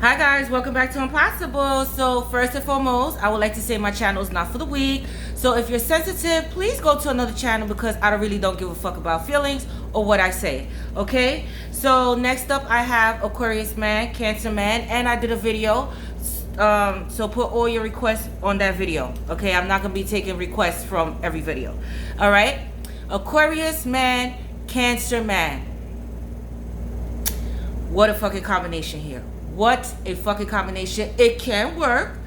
Hi guys, welcome back to Impossible. So first and foremost, I would like to say my channel is not for the weak. So if you're sensitive, please go to another channel because I really don't give a fuck about feelings or what I say. Okay? So next up I have Aquarius man, Cancer man, and I did a video. So put all your requests on that video. Okay? I'm not gonna be taking requests from every video. Alright? Aquarius man, Cancer man. What a fucking combination here. What a fucking combination. It can work.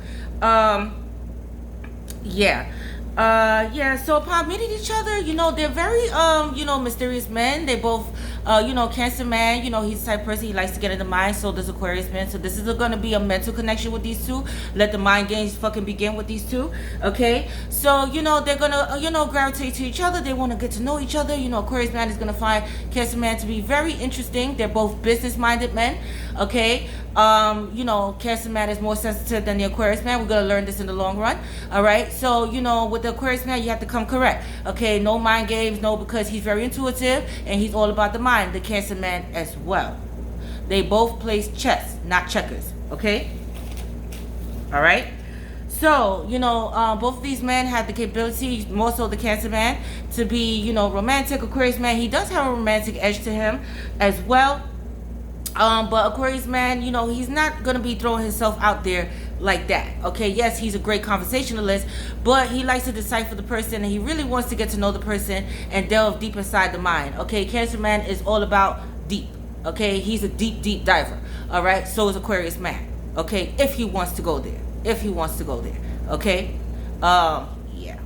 So upon meeting each other, they're very mysterious men. They both Cancer man, he's the type of person, he likes to get in the mind. So does Aquarius man. So this is going to be a mental connection with these two. Let the mind games fucking begin with these two. Okay? So, they're going to, gravitate to each other. They want to get to know each other. Aquarius man is going to find Cancer man to be very interesting. They're both business-minded men. Okay? Cancer man is more sensitive than the Aquarius man. We're going to learn this in the long run. All right? So, with the Aquarius man, you have to come correct. Okay? No mind games. No, because he's very intuitive and he's all about the mind. The Cancer man as well. They both play chess, not checkers. Okay? All right? So, both of these men have the capability, more so the Cancer man, to be, romantic. Aquarius man, he does have a romantic edge to him as well. But Aquarius man, he's not going to be throwing himself out there like that. Okay, yes, he's a great conversationalist, but he likes to decipher the person and he really wants to get to know the person and delve deep inside the mind. Okay, Cancer man is all about deep. Okay, he's a deep diver. All right, so is Aquarius man. Okay, if he wants to go there. Okay, yeah.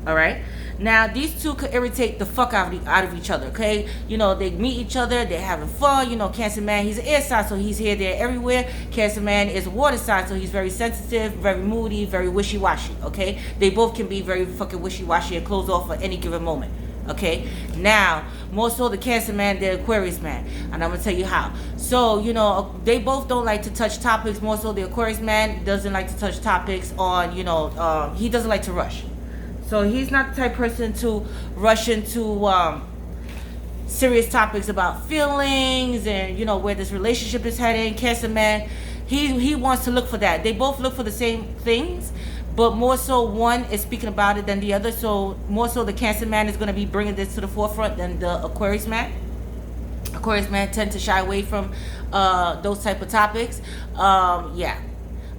All right. Now, these two could irritate the fuck out of each other, okay? They meet each other, they're having fun. Cancer man, he's an air sign, so he's here, there, everywhere. Cancer man is a water sign, so he's very sensitive, very moody, very wishy-washy, okay? They both can be very fucking wishy-washy and close off at any given moment, okay? Now, more so the Cancer man, the Aquarius man, and I'm going to tell you how. So, they both don't like to touch topics. More so the Aquarius man doesn't like to touch topics on, he doesn't like to rush. So he's not the type of person to rush into serious topics about feelings and where this relationship is heading. Cancer man, he wants to look for that. They both look for the same things, but more so one is speaking about it than the other. So more so the Cancer man is going to be bringing this to the forefront than the Aquarius man. Aquarius man tend to shy away from those type of topics.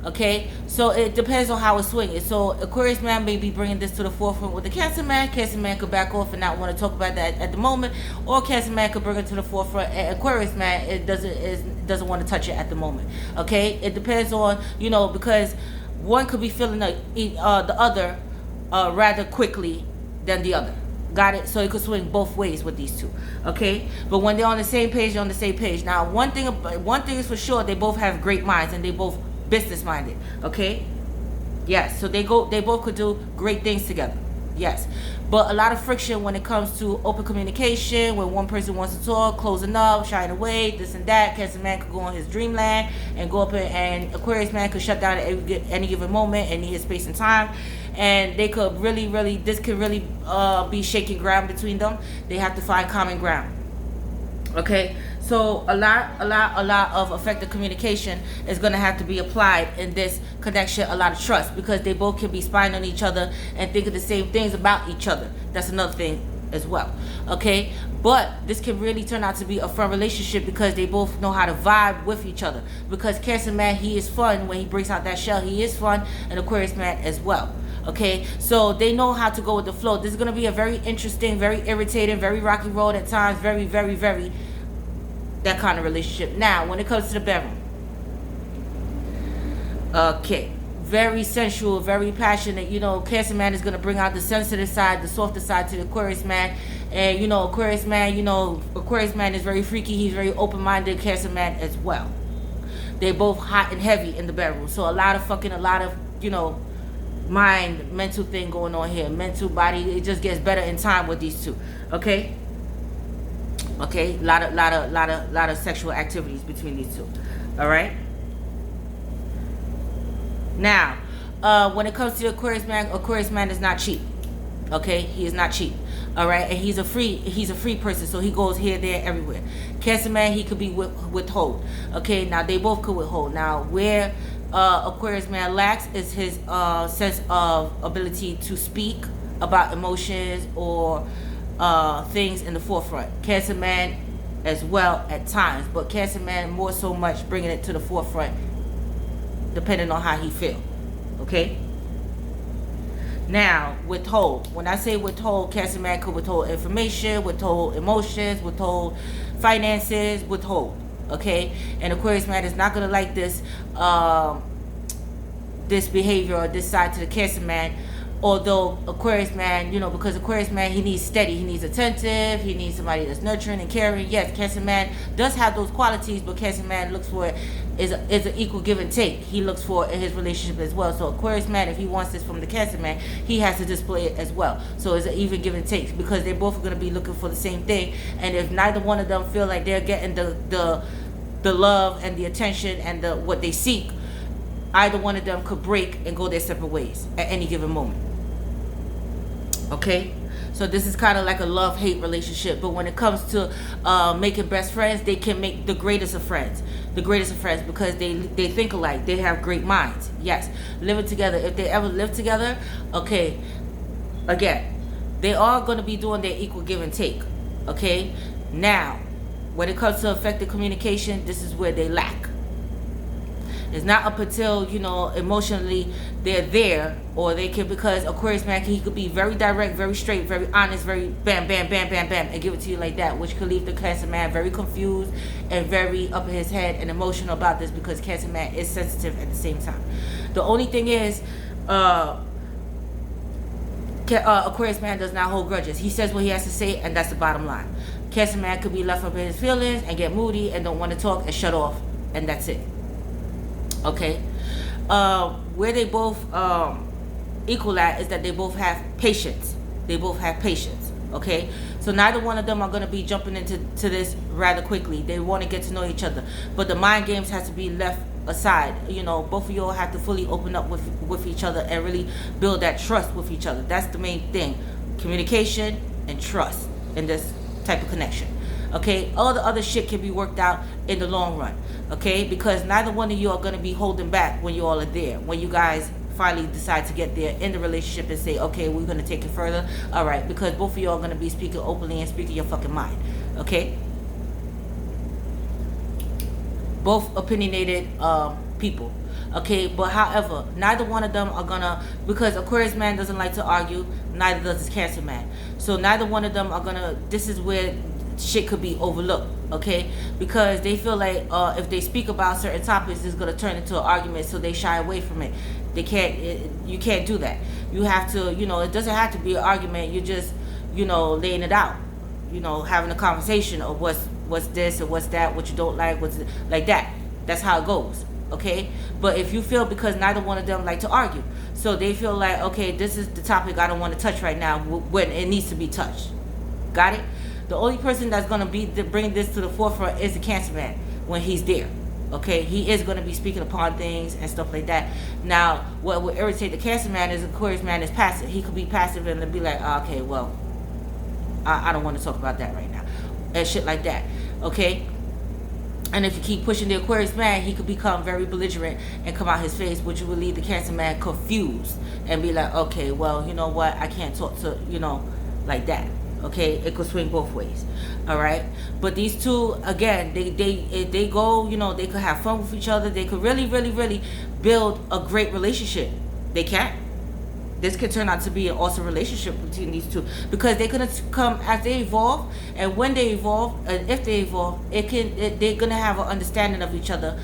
Okay, so it depends on how it's swinging. So Aquarius man may be bringing this to the forefront with the Cancer man. Cancer man could back off and not want to talk about that at the moment, or Cancer man could bring it to the forefront and Aquarius man doesn't want to touch it at the moment. Okay, it depends on because one could be feeling the other rather quickly than the other. Got it? So it could swing both ways with these two. Okay, but when they're on the same page, they're on the same page. Now, one thing is for sure: they both have great minds and they both business minded. Okay, yes, so they both could do great things together. Yes, but a lot of friction when it comes to open communication, when one person wants to talk, closing up, shying away, this and that. Cancer man could go on his dreamland and go up and Aquarius man could shut down at any given moment and need his space and time, and they could really this could really be shaking ground between them. They have to find common ground. Okay, so a lot of effective communication is going to have to be applied in this connection. A lot of trust, because they both can be spying on each other and thinking the same things about each other. That's another thing as well. Okay, but this can really turn out to be a fun relationship because they both know how to vibe with each other. Because Cancer man, he is fun when he breaks out that shell. He is fun, and Aquarius man as well. Okay, so they know how to go with the flow. This is going to be a very interesting, very irritating, very rocky road at times. Very that kind of relationship. Now, when it comes to the bedroom, okay, very sensual, very passionate. Cancer man is going to bring out the sensitive side, the softer side to the Aquarius man. And Aquarius man is very freaky. He's very open-minded. Cancer man as well. They both hot and heavy in the bedroom. So a lot of mind, mental thing going on here. Mental, body, it just gets better in time with these two. Okay, a lot of sexual activities between these two. All right. Now, when it comes to the Aquarius man is not cheap. Okay, he is not cheap. All right, and he's a free person, so he goes here, there, everywhere. Cancer man, he could be withhold. Okay, now they both could withhold. Now where Aquarius man lacks is his sense of ability to speak about emotions or things in the forefront. Cancer man as well at times, but Cancer man more so much bringing it to the forefront depending on how he feel. Okay. Now, withhold. When I say withhold, Cancer man could withhold information, withhold emotions, withhold finances, withhold. Okay? And Aquarius man is not going to like this this behavior or this side to the Cancer man. Although Aquarius man, because Aquarius man, he needs steady, he needs attentive, he needs somebody that's nurturing and caring. Yes, Cancer man does have those qualities, but Cancer man looks for it is an equal give and take. He looks for it in his relationship as well. So Aquarius man, if he wants this from the Cancer man, he has to display it as well. So it's an even give and take because they're both going to be looking for the same thing. And if neither one of them feel like they're getting the love and the attention and what they seek, either one of them could break and go their separate ways at any given moment. Okay, so this is kind of like a love-hate relationship, but when it comes to making best friends, they can make the greatest of friends because they think alike, they have great minds. Yes, living together, if they ever live together, okay, again, they are going to be doing their equal give and take. Okay, now when it comes to effective communication, this is where they lack. It's not up until, emotionally they're there, or they can, because Aquarius man, he could be very direct, very straight, very honest, very bam, bam, bam, bam, bam, and give it to you like that, which could leave the Cancer man very confused and very up in his head and emotional about this because Cancer man is sensitive at the same time. The only thing is, Aquarius man does not hold grudges. He says what he has to say, and that's the bottom line. Cancer man could be left up in his feelings and get moody and don't want to talk and shut off, and that's it. Okay, where they both equal at is that they both have patience. Okay, so neither one of them are going to be jumping into this rather quickly. They want to get to know each other, but the mind games has to be left aside. Both of you all have to fully open up with each other and really build that trust with each other. That's the main thing: communication and trust in this type of connection. Okay, all the other shit can be worked out in the long run. Okay, because neither one of you are going to be holding back when you all are there. When you guys finally decide to get there in the relationship and say, okay, we're going to take it further. All right, because both of you are going to be speaking openly and speaking your fucking mind. Okay, both opinionated people. Okay, but however, neither one of them are gonna, because Aquarius man doesn't like to argue, neither does his Cancer man. So neither one of them are gonna, this is where shit could be overlooked, okay? Because they feel like if they speak about certain topics, it's gonna turn into an argument, so they shy away from it. They can't, you can't do that. You have to, it doesn't have to be an argument. You're just, laying it out, having a conversation of what's this or what's that, what you don't like, what's like that. That's how it goes, okay? But if you feel, because neither one of them like to argue, so they feel like, okay, this is the topic I don't want to touch right now when it needs to be touched. Got it? The only person that's going to bring this to the forefront is the Cancer man when he's there. Okay, he is going to be speaking upon things and stuff like that. Now, what would irritate the Cancer man is Aquarius man is passive. He could be passive and be like, okay, well, I don't want to talk about that right now, and shit like that. Okay, and if you keep pushing the Aquarius man, he could become very belligerent and come out his face, which will leave the Cancer man confused and be like, okay, well, you know what, I can't talk to, like that. Okay, it could swing both ways. All right, but these two, again, they go, they could have fun with each other. They could really, really, really build a great relationship. They can. This could turn out to be an awesome relationship between these two, because they're gonna come as they evolve, and when they evolve, and if they evolve, they're gonna have an understanding of each other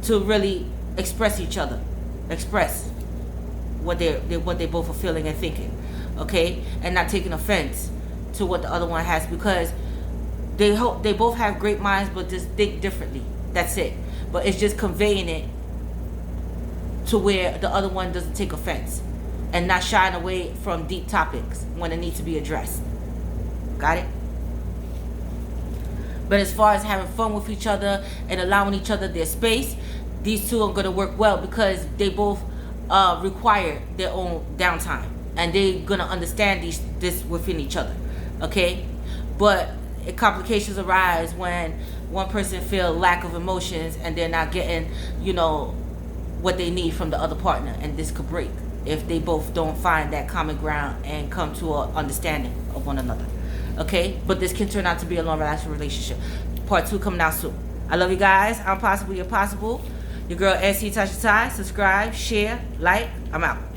to really express what they both are feeling and thinking. Okay, and not taking offense to what the other one has, because they both have great minds, but just think differently. That's it. But it's just conveying it to where the other one doesn't take offense and not shying away from deep topics when it needs to be addressed. Got it? But as far as having fun with each other and allowing each other their space, these two are going to work well, because they both require their own downtime, and they're going to understand this within each other. Okay, but complications arise when one person feel lack of emotions and they're not getting, you know, what they need from the other partner, and this could break if they both don't find that common ground and come to an understanding of one another. Okay, but this can turn out to be a long-lasting relationship. Part 2 coming out soon. I love you guys. I'm Possible, you're possible. Your girl NC Tasha Tai. Subscribe, share, like. I'm out.